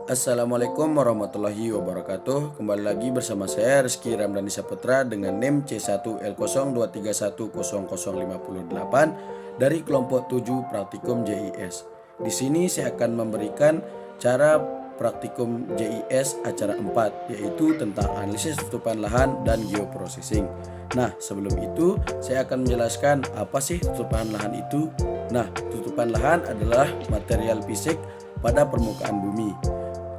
Assalamualaikum warahmatullahi wabarakatuh. Kembali lagi bersama saya Rizky Ramdhani Saputra dengan NIM C1L02310058 dari kelompok 7 Praktikum JIS. Di sini saya akan memberikan cara praktikum JIS acara 4, yaitu tentang analisis tutupan lahan dan geoprocessing. Nah, sebelum itu saya akan menjelaskan apa sih tutupan lahan itu. Nah, tutupan lahan adalah material fisik pada permukaan bumi.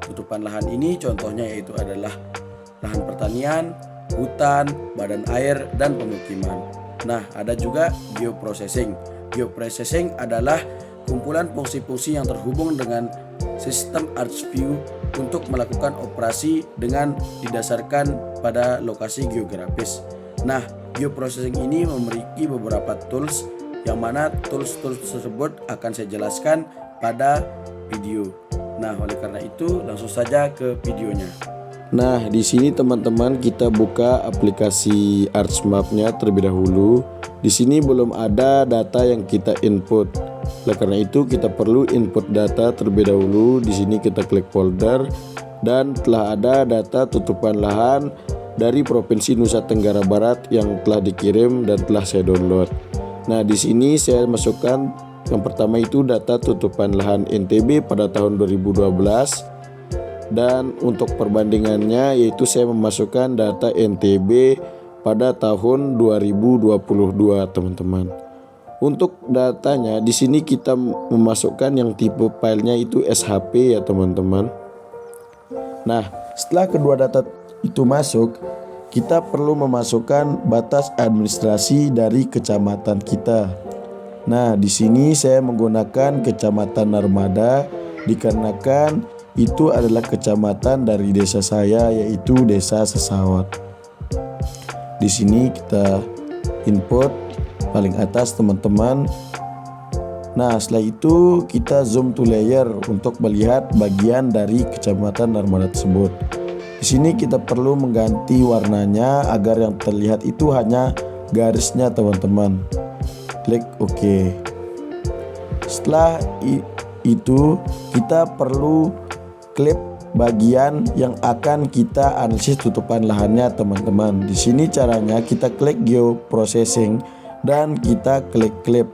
Tutupan lahan ini contohnya yaitu adalah lahan pertanian, hutan, badan air, dan pemukiman. Nah, ada juga geoprocessing. Geoprocessing adalah kumpulan fungsi-fungsi yang terhubung dengan sistem ArcView untuk melakukan operasi dengan didasarkan pada lokasi geografis. Nah, geoprocessing ini memiliki beberapa tools yang mana tools-tools tersebut akan saya jelaskan pada video. Nah, oleh karena itu langsung saja ke videonya. Nah, di sini teman-teman kita buka aplikasi ArcMap-nya terlebih dahulu. Di sini belum ada data yang kita input. Oleh karena itu kita perlu input data terlebih dahulu. Di sini kita klik folder dan telah ada data tutupan lahan dari Provinsi Nusa Tenggara Barat yang telah dikirim dan telah saya download. Nah, di sini saya masukkan yang pertama itu data tutupan lahan NTB pada tahun 2012, dan untuk perbandingannya yaitu saya memasukkan data NTB pada tahun 2022 teman-teman. Untuk datanya di sini kita memasukkan yang tipe filenya itu SHP ya teman-teman. Nah, setelah kedua data itu masuk, kita perlu memasukkan batas administrasi dari kecamatan kita. Nah, di sini saya menggunakan Kecamatan Narmada dikarenakan itu adalah kecamatan dari desa saya, yaitu Desa Sesawat. Di sini kita input paling atas teman-teman. Nah, setelah itu kita zoom to layer untuk melihat bagian dari Kecamatan Narmada tersebut. Di sini kita perlu mengganti warnanya agar yang terlihat itu hanya garisnya teman-teman. Klik OK. Setelah itu kita perlu klik bagian yang akan kita analisis tutupan lahannya teman-teman. Di sini caranya kita klik geoprocessing dan kita klik clip.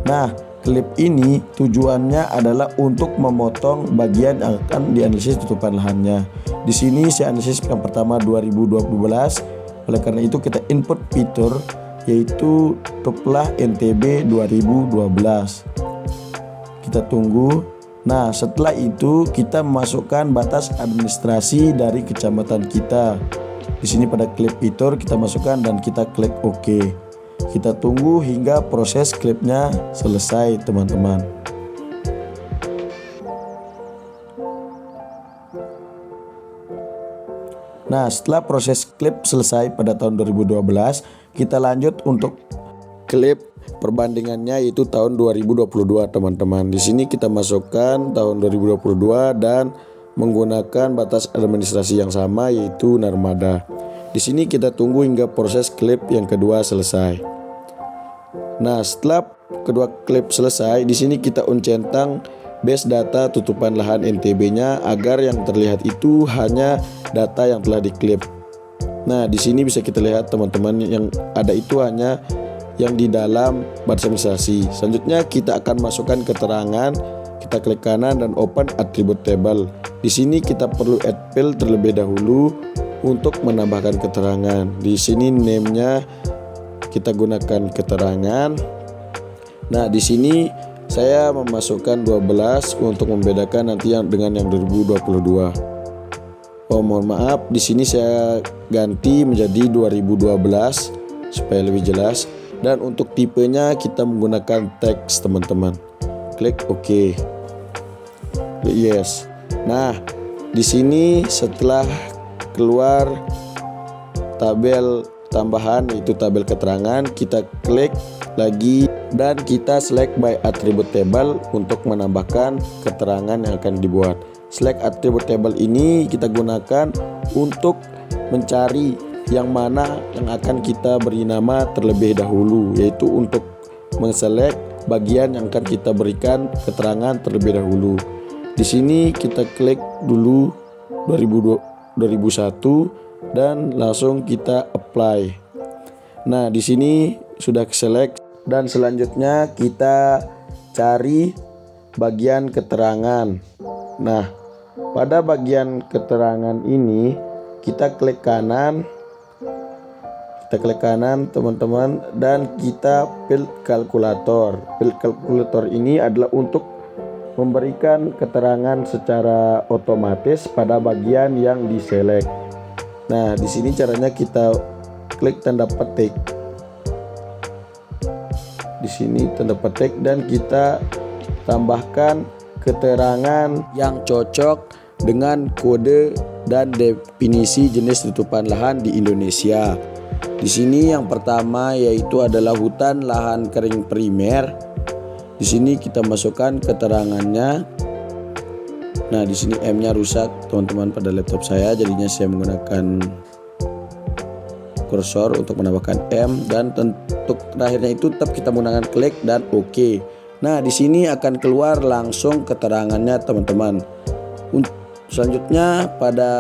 Nah, clip ini tujuannya adalah untuk memotong bagian yang akan dianalisis tutupan lahannya. Di sini saya analisis yang pertama 2012. Oleh karena itu kita input fitur yaitu tuplah NTB 2012. Kita tunggu. Nah, setelah itu kita memasukkan batas administrasi dari kecamatan kita. Di sini pada klip fitur kita masukkan dan kita klik OK. Kita tunggu hingga proses klipnya selesai teman-teman. Nah, setelah proses klip selesai pada tahun 2012, kita lanjut untuk klip perbandingannya yaitu tahun 2022 teman-teman. Di sini kita masukkan tahun 2022 dan menggunakan batas administrasi yang sama yaitu Narmada. Di sini kita tunggu hingga proses klip yang kedua selesai. Nah, setelah kedua klip selesai, di sini kita uncentang base data tutupan lahan NTB-nya agar yang terlihat itu hanya data yang telah diklip. Nah, di sini bisa kita lihat teman-teman yang ada itu hanya yang di dalam batas administrasi. Selanjutnya kita akan masukkan keterangan. Kita klik kanan dan open attribute table. Di sini kita perlu add field terlebih dahulu untuk menambahkan keterangan. Di sini name-nya kita gunakan keterangan. Nah, di sini saya memasukkan 12 untuk membedakan nanti yang dengan yang 2022. Oh, mohon maaf, di sini saya ganti menjadi 2012 supaya lebih jelas. Dan untuk tipenya kita menggunakan teks teman-teman. Klik OK. Klik yes. Nah, di sini setelah keluar tabel tambahan yaitu tabel keterangan, kita klik lagi dan kita select by attribute table untuk menambahkan keterangan yang akan dibuat. Select attribute table ini kita gunakan untuk mencari yang mana yang akan kita beri nama terlebih dahulu, yaitu untuk menselect bagian yang akan kita berikan keterangan terlebih dahulu. Di sini kita klik dulu 2001 dan langsung kita apply. Nah, di sini sudah select dan selanjutnya kita cari bagian keterangan. Nah, pada bagian keterangan ini kita klik kanan. Teman-teman, dan kita field kalkulator. Field kalkulator ini adalah untuk memberikan keterangan secara otomatis pada bagian yang diselect. Nah, di sini caranya kita klik tanda petik. Di sini tanda petik dan kita tambahkan keterangan yang cocok dengan kode dan definisi jenis tutupan lahan di Indonesia. Di sini yang pertama yaitu adalah hutan lahan kering primer. Di sini kita masukkan keterangannya. Nah, di sini M-nya rusak, teman-teman, pada laptop saya, jadinya saya menggunakan kursor untuk menambahkan M, dan untuk terakhirnya itu tetap kita menggunakan klik dan OK. Nah, di sini akan keluar langsung keterangannya, teman-teman. Selanjutnya pada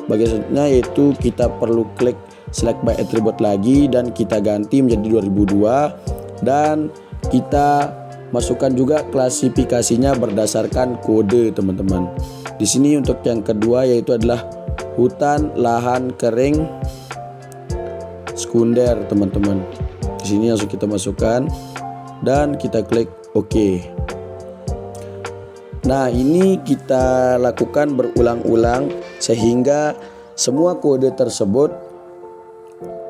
bagian selanjutnya yaitu kita perlu klik select by attribute lagi dan kita ganti menjadi 2002 dan kita masukkan juga klasifikasinya berdasarkan kode, teman-teman. Di sini untuk yang kedua yaitu adalah hutan lahan kering sekunder, teman-teman. Di sini langsung kita masukkan dan kita klik OK. Nah, ini kita lakukan berulang-ulang sehingga semua kode tersebut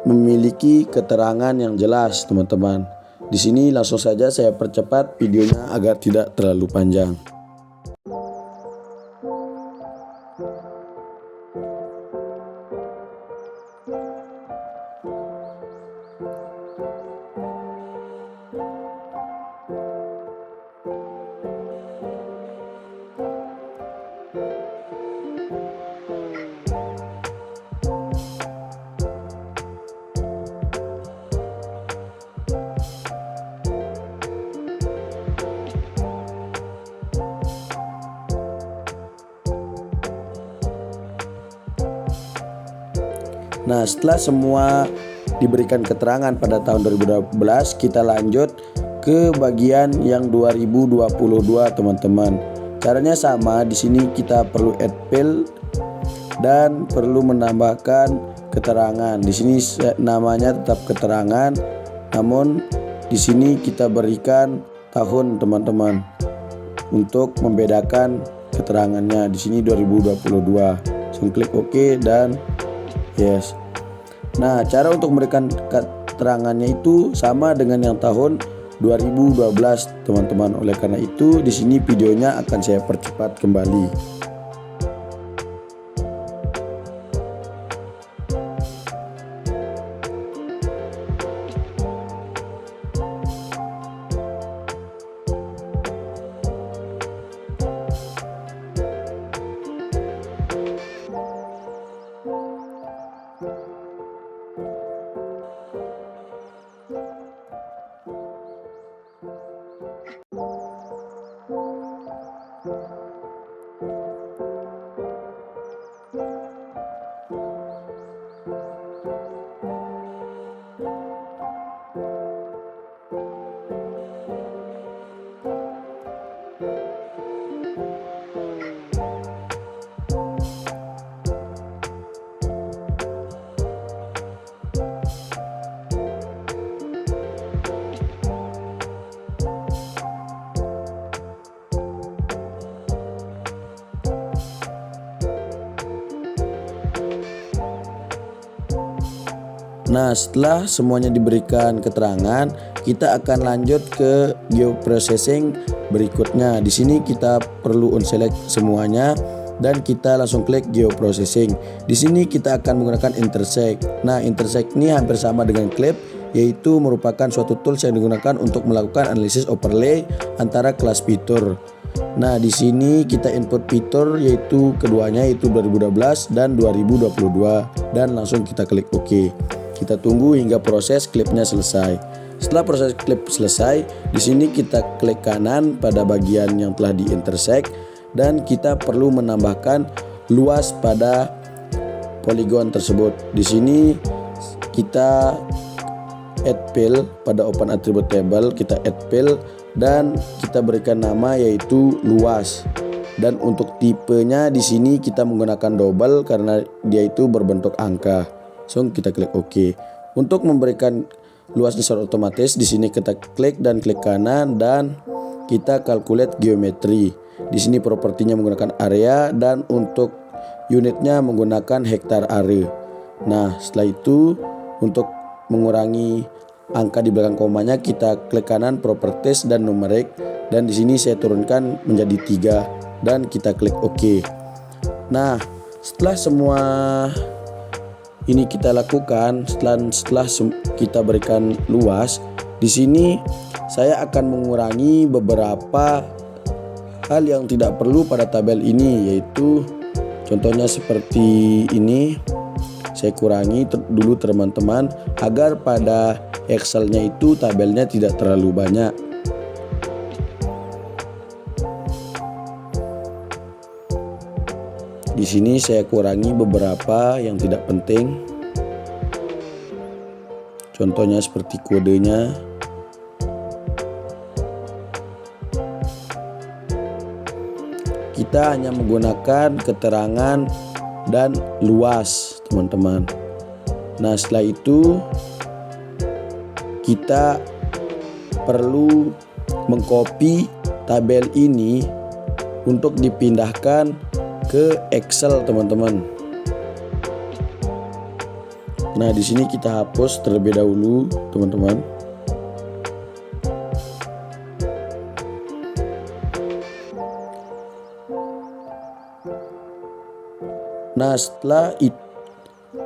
memiliki keterangan yang jelas, teman-teman. Di sini langsung saja saya percepat videonya agar tidak terlalu panjang. Nah, setelah semua diberikan keterangan pada tahun 2012, kita lanjut ke bagian yang 2022, teman-teman. Caranya sama, di sini kita perlu add field dan perlu menambahkan keterangan. Di sini namanya tetap keterangan, namun di sini kita berikan tahun, teman-teman, untuk membedakan keterangannya. Di sini 2022. Langsung klik OK dan yes. Nah, cara untuk memberikan keterangannya itu sama dengan yang tahun 2012, teman-teman. Oleh karena itu, di sini videonya akan saya percepat kembali. Nah, setelah semuanya diberikan keterangan, kita akan lanjut ke geoprocessing berikutnya. Di sini kita perlu unselect semuanya dan kita langsung klik geoprocessing. Di sini kita akan menggunakan intersect. Nah, intersect ini hampir sama dengan clip, yaitu merupakan suatu tools yang digunakan untuk melakukan analisis overlay antara kelas fitur. Nah, di sini kita input fitur yaitu keduanya, yaitu 2012 dan 2022, dan langsung kita klik OK. Kita tunggu hingga proses klipnya selesai. Setelah proses klip selesai, di sini kita klik kanan pada bagian yang telah di intersect dan kita perlu menambahkan luas pada poligon tersebut. Di sini kita add fill pada open attribute table, kita add fill dan kita berikan nama yaitu luas. Dan untuk tipenya di sini kita menggunakan double karena dia itu berbentuk angka. So kita klik OK. Untuk memberikan luasnya secara otomatis, di sini kita klik dan klik kanan dan kita calculate geometry. Di sini propertinya menggunakan area dan untuk unitnya menggunakan hektar area. Nah, setelah itu untuk mengurangi angka di belakang komanya kita klik kanan properties dan numeric dan di sini saya turunkan menjadi 3 dan kita klik OK. Nah, setelah semua ini kita lakukan, setelah kita berikan luas, di sini saya akan mengurangi beberapa hal yang tidak perlu pada tabel ini, yaitu contohnya seperti ini. Saya kurangi dulu teman-teman agar pada Excelnya itu tabelnya tidak terlalu banyak. Di sini saya kurangi beberapa yang tidak penting. Contohnya seperti kodenya. Kita hanya menggunakan keterangan dan luas, teman-teman. Nah, setelah itu kita perlu mengcopy tabel ini untuk dipindahkan ke Excel, teman-teman. Nah, di sini kita hapus terlebih dahulu, teman-teman. Nah, setelah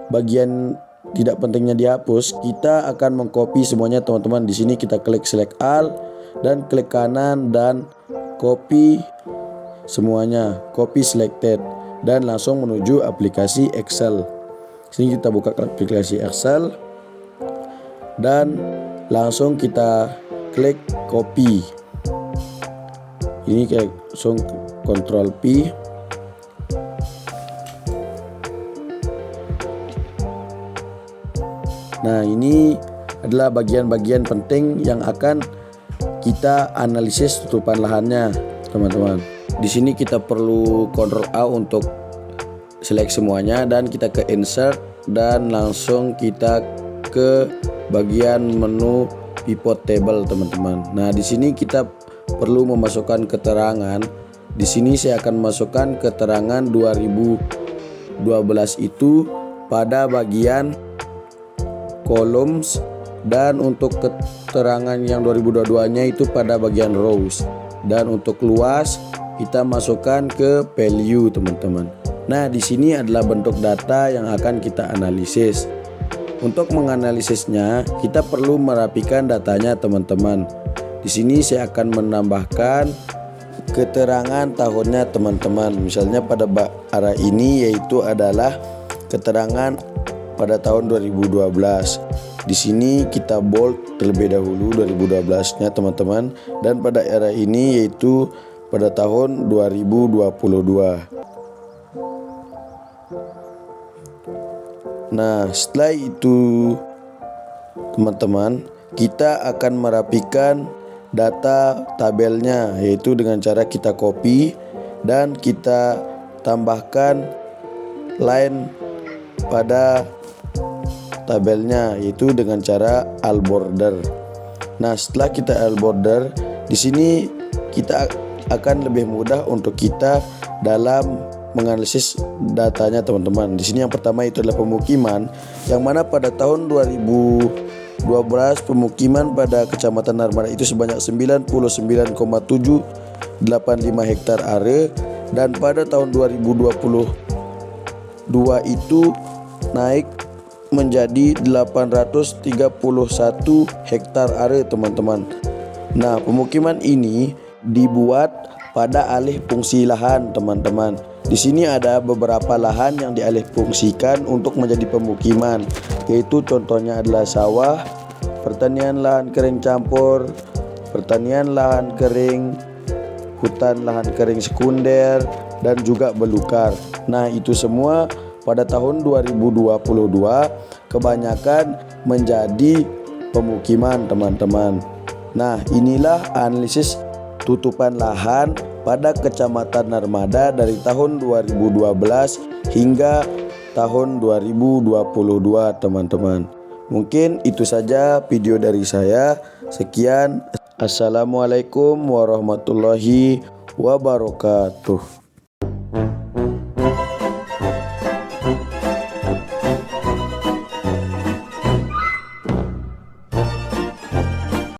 bagian tidak pentingnya dihapus, kita akan mengcopy semuanya, teman-teman. Di sini kita klik select all dan klik kanan dan copy semuanya, copy selected dan langsung menuju aplikasi Excel. Sini kita buka aplikasi Excel dan langsung kita klik copy. Ini kayak langsung Ctrl P. Nah, ini adalah bagian-bagian penting yang akan kita analisis tutupan lahannya, teman-teman. Di sini kita perlu Ctrl A untuk select semuanya dan kita ke insert dan langsung kita ke bagian menu pivot table, teman-teman. Nah, di sini kita perlu memasukkan keterangan. Di sini saya akan masukkan keterangan 2012 itu pada bagian columns dan untuk keterangan yang 2022-nya itu pada bagian rows. Dan untuk luas kita masukkan ke value, teman-teman. Nah, di sini adalah bentuk data yang akan kita analisis. Untuk menganalisisnya, kita perlu merapikan datanya, teman-teman. Di sini saya akan menambahkan keterangan tahunnya, teman-teman. Misalnya pada arah ini yaitu adalah keterangan pada tahun 2012. Di sini kita bold terlebih dahulu 2012-nya, teman-teman. Dan pada era ini yaitu pada tahun 2022. Nah, setelah itu teman-teman, kita akan merapikan data tabelnya yaitu dengan cara kita copy dan kita tambahkan line pada tabelnya yaitu dengan cara all border. Nah, setelah kita all border, di sini kita akan lebih mudah untuk kita dalam menganalisis datanya, teman-teman. Di sini yang pertama itu adalah pemukiman, yang mana pada tahun 2012 pemukiman pada Kecamatan Narmada itu sebanyak 99,785 hektar area, dan pada tahun 2022 itu naik menjadi 831 hektar area, teman-teman. Nah, pemukiman ini dibuat pada alih fungsi lahan, teman-teman. Di sini ada beberapa lahan yang dialih fungsikan untuk menjadi pemukiman, yaitu contohnya adalah sawah, pertanian lahan kering campur, pertanian lahan kering, hutan lahan kering sekunder, dan juga belukar. Nah, itu semua pada tahun 2022 kebanyakan menjadi pemukiman, teman-teman. Nah, inilah analisis tutupan lahan pada Kecamatan Narmada dari tahun 2012 hingga tahun 2022, teman-teman. Mungkin itu saja video dari saya. Sekian. Assalamualaikum warahmatullahi wabarakatuh.